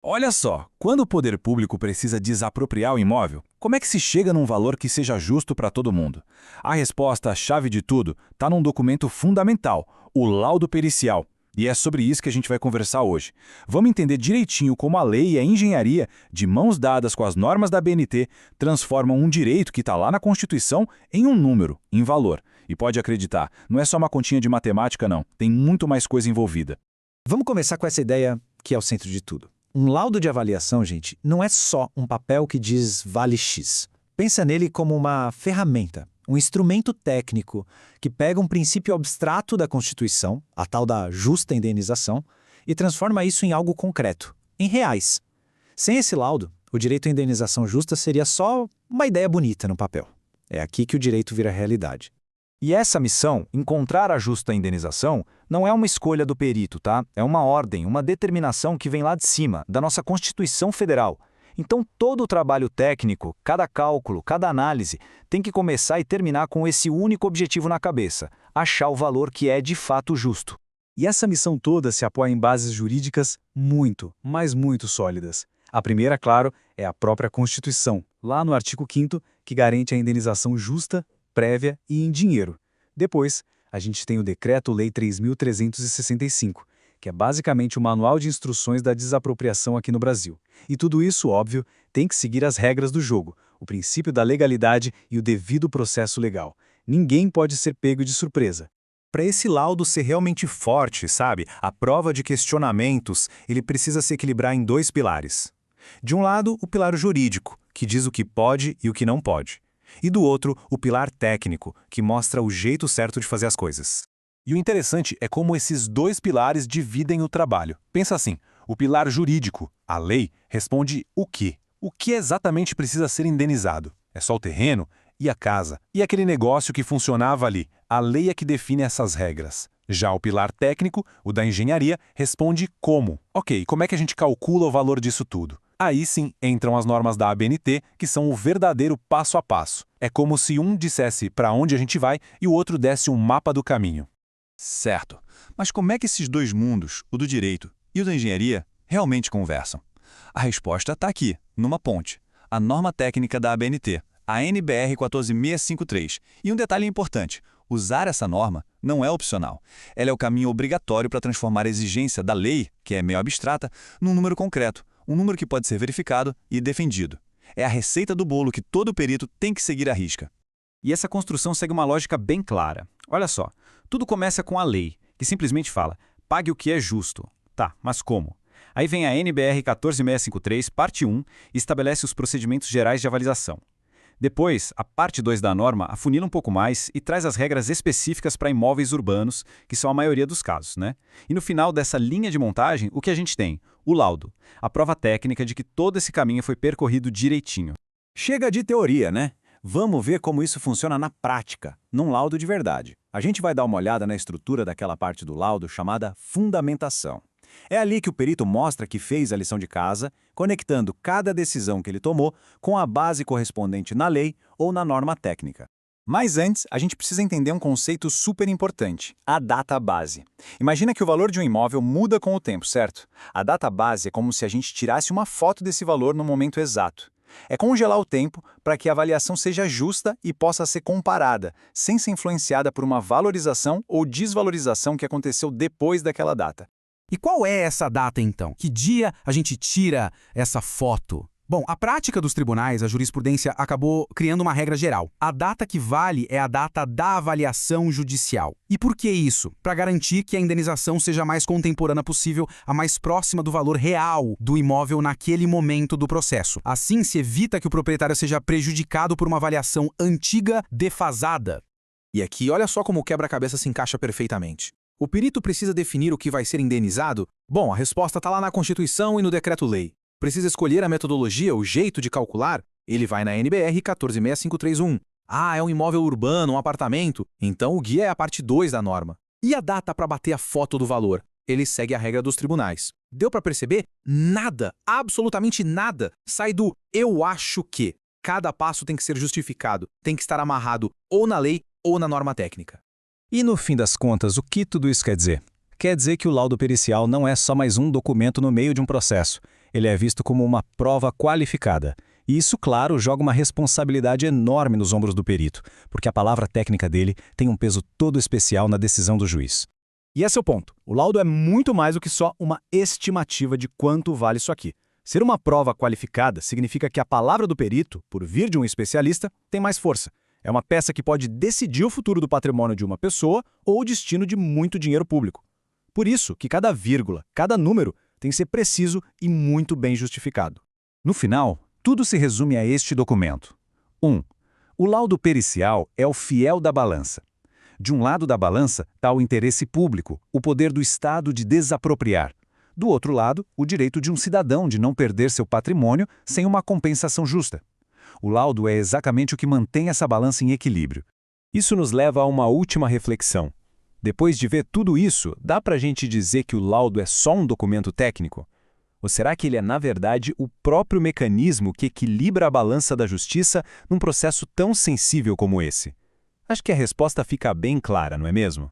Olha só, quando o poder público precisa desapropriar o imóvel, como é que se chega num valor que seja justo para todo mundo? A resposta-chave de tudo está num documento fundamental, o laudo pericial. E é sobre isso que a gente vai conversar hoje. Vamos entender direitinho como a lei e a engenharia, de mãos dadas com as normas da BNT, transformam um direito que está lá na Constituição em um número, em valor. E pode acreditar, não é só uma continha de matemática não, tem muito mais coisa envolvida. Vamos começar com essa ideia que é o centro de tudo. Um laudo de avaliação, gente, não é só um papel que diz vale X. Pensa nele como uma ferramenta, um instrumento técnico que pega um princípio abstrato da Constituição, a tal da justa indenização, e transforma isso em algo concreto, em reais. Sem esse laudo, o direito à indenização justa seria só uma ideia bonita no papel. É aqui que o direito vira realidade. E essa missão, encontrar a justa indenização, não é uma escolha do perito, tá? É uma ordem, uma determinação que vem lá de cima, da nossa Constituição Federal. Então, todo o trabalho técnico, cada cálculo, cada análise, tem que começar e terminar com esse único objetivo na cabeça: achar o valor que é de fato justo. E essa missão toda se apoia em bases jurídicas muito, mas muito sólidas. A primeira, claro, é a própria Constituição, lá no artigo 5º, que garante a indenização justa, prévia e em dinheiro. Depois, a gente tem o Decreto-Lei 3.365, que é basicamente o manual de instruções da desapropriação aqui no Brasil. E tudo isso, óbvio, tem que seguir as regras do jogo, o princípio da legalidade e o devido processo legal. Ninguém pode ser pego de surpresa. Para esse laudo ser realmente forte, sabe, a prova de questionamentos, ele precisa se equilibrar em dois pilares. De um lado, o pilar jurídico, que diz o que pode e o que não pode. E do outro, o pilar técnico, que mostra o jeito certo de fazer as coisas. E o interessante é como esses dois pilares dividem o trabalho. Pensa assim, o pilar jurídico, a lei, responde o quê? O que exatamente precisa ser indenizado? É só o terreno? E a casa? E aquele negócio que funcionava ali? A lei é que define essas regras. Já o pilar técnico, o da engenharia, responde como. Ok, como é que a gente calcula o valor disso tudo? Aí sim entram as normas da ABNT, que são o verdadeiro passo a passo. É como se um dissesse para onde a gente vai e o outro desse um mapa do caminho. Certo. Mas como é que esses dois mundos, o do direito e o da engenharia, realmente conversam? A resposta está aqui, numa ponte. A norma técnica da ABNT, a NBR 14653. E um detalhe importante, usar essa norma não é opcional. Ela é o caminho obrigatório para transformar a exigência da lei, que é meio abstrata, num número concreto, um número que pode ser verificado e defendido. É a receita do bolo que todo perito tem que seguir à risca. E essa construção segue uma lógica bem clara. Olha só, tudo começa com a lei, que simplesmente fala, pague o que é justo. Tá, mas como? Aí vem a NBR 14653, parte 1, e estabelece os procedimentos gerais de avaliação. Depois, a parte 2 da norma afunila um pouco mais e traz as regras específicas para imóveis urbanos, que são a maioria dos casos, né? E no final dessa linha de montagem, o que a gente tem? O laudo, a prova técnica de que todo esse caminho foi percorrido direitinho. Chega de teoria, né? Vamos ver como isso funciona na prática, num laudo de verdade. A gente vai dar uma olhada na estrutura daquela parte do laudo chamada fundamentação. É ali que o perito mostra que fez a lição de casa, conectando cada decisão que ele tomou com a base correspondente na lei ou na norma técnica. Mas antes, a gente precisa entender um conceito super importante, a data base. Imagina que o valor de um imóvel muda com o tempo, certo? A data base é como se a gente tirasse uma foto desse valor no momento exato. É congelar o tempo para que a avaliação seja justa e possa ser comparada, sem ser influenciada por uma valorização ou desvalorização que aconteceu depois daquela data. E qual é essa data, então? Que dia a gente tira essa foto? Bom, a prática dos tribunais, a jurisprudência acabou criando uma regra geral. A data que vale é a data da avaliação judicial. E por que isso? Para garantir que a indenização seja a mais contemporânea possível, a mais próxima do valor real do imóvel naquele momento do processo. Assim, se evita que o proprietário seja prejudicado por uma avaliação antiga defasada. E aqui, olha só como o quebra-cabeça se encaixa perfeitamente. O perito precisa definir o que vai ser indenizado? Bom, a resposta está lá na Constituição e no Decreto-Lei. Precisa escolher a metodologia, o jeito de calcular? Ele vai na NBR 146531. Ah, é um imóvel urbano, um apartamento? Então o guia é a parte 2 da norma. E a data para bater a foto do valor? Ele segue a regra dos tribunais. Deu para perceber? Nada, absolutamente nada, sai do eu acho que. Cada passo tem que ser justificado, tem que estar amarrado ou na lei ou na norma técnica. E no fim das contas, o que tudo isso quer dizer? Quer dizer que o laudo pericial não é só mais um documento no meio de um processo. Ele é visto como uma prova qualificada. E isso, claro, joga uma responsabilidade enorme nos ombros do perito, porque a palavra técnica dele tem um peso todo especial na decisão do juiz. E esse é o ponto. O laudo é muito mais do que só uma estimativa de quanto vale isso aqui. Ser uma prova qualificada significa que a palavra do perito, por vir de um especialista, tem mais força. É uma peça que pode decidir o futuro do patrimônio de uma pessoa ou o destino de muito dinheiro público. Por isso que cada vírgula, cada número, tem que ser preciso e muito bem justificado. No final, tudo se resume a este documento. 1. O laudo pericial é o fiel da balança. De um lado da balança está o interesse público, o poder do Estado de desapropriar. Do outro lado, o direito de um cidadão de não perder seu patrimônio sem uma compensação justa. O laudo é exatamente o que mantém essa balança em equilíbrio. Isso nos leva a uma última reflexão. Depois de ver tudo isso, dá para a gente dizer que o laudo é só um documento técnico? Ou será que ele é, na verdade, o próprio mecanismo que equilibra a balança da justiça num processo tão sensível como esse? Acho que a resposta fica bem clara, não é mesmo?